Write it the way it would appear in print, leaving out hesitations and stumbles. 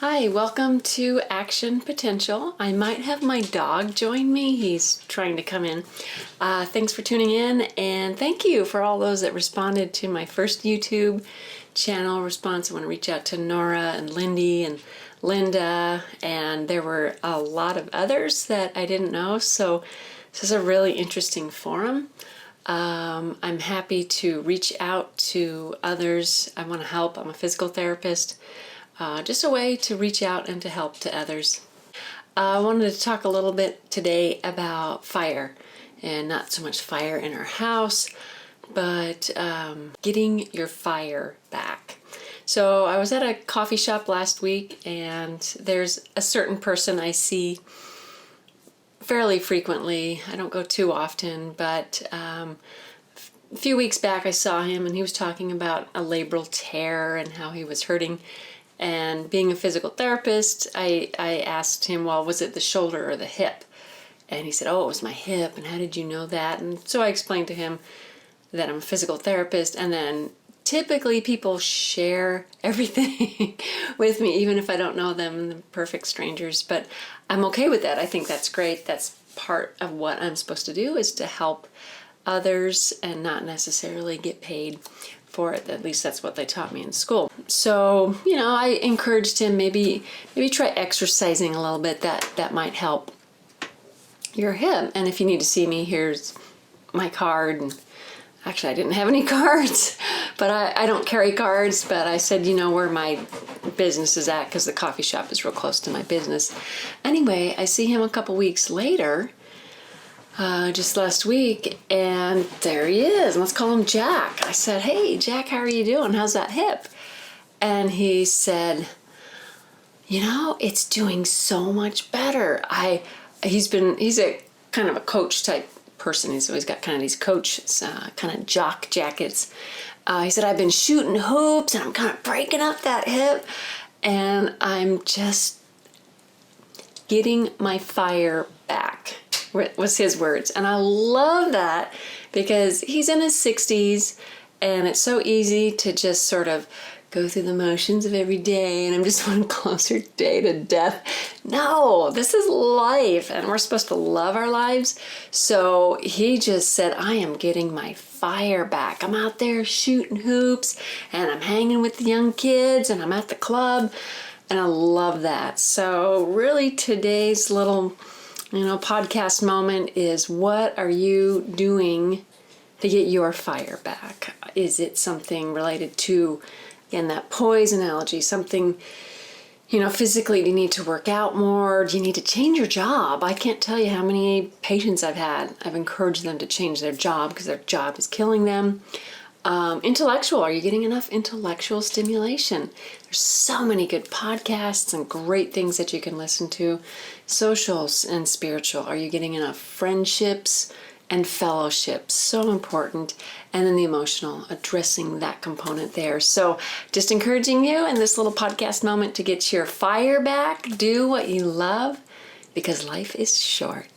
Hi, welcome to Action Potential. I might have my dog join me. He's trying to come in. Thanks for tuning in, and thank you for all those that responded to my first YouTube channel response. I want to reach out to Nora and Lindy and Linda, and there were a lot of others that I didn't know, so this is a really interesting forum. I'm happy to reach out to others. I want to help. I'm a physical therapist. Just a way to reach out and to help to others. I wanted to talk a little bit today about fire, and not so much fire in our house, but getting your fire back. So I was at a coffee shop last week, and there's a certain person I see fairly frequently. I don't go too often, but a few weeks back I saw him, and he was talking about a labral tear and how he was hurting. And being a physical therapist, I asked him, well, was it the shoulder or the hip? And he said, oh, it was my hip. And how did you know that? And so I explained to him that I'm a physical therapist. And then typically people share everything with me, even if I don't know them, and they're perfect strangers. But I'm okay with that. I think that's great. That's part of what I'm supposed to do, is to help others and not necessarily get paid for it. At least that's what they taught me in school. So, I encouraged him, maybe try exercising a little bit. That might help your hip. And if you need to see me, here's my card. And actually, I didn't have any cards, but I don't carry cards. But I said, where my business is at, because the coffee shop is real close to my business. Anyway, I see him a couple weeks later, just last week, and there he is. Let's call him Jack. I said, hey, Jack, how are you doing? How's that hip? And he said, it's doing so much better. He's a kind of a coach type person. He's always got kind of these coach, kind of jock jackets. He said, I've been shooting hoops and I'm kind of breaking up that hip, and I'm just getting my fire back, was his words. And I love that, because he's in his 60s, and it's so easy to just sort of go through the motions of every day, and I'm just one closer day to death. No, this is life, and we're supposed to love our lives. So he just said, I am getting my fire back. I'm out there shooting hoops, and I'm hanging with the young kids, and I'm at the club, and I love that. So really today's little, podcast moment is, what are you doing to get your fire back? Is it something related to, again, that poise analogy, something, physically? Do you need to work out more? Do you need to change your job? I can't tell you how many patients I've had. I've encouraged them to change their job because their job is killing them. Intellectual, are you getting enough intellectual stimulation? There's so many good podcasts and great things that you can listen to. Social and spiritual, are you getting enough friendships and fellowships? So important. And then the emotional, addressing that component there. So just encouraging you in this little podcast moment to get your fire back. Do what you love, because life is short.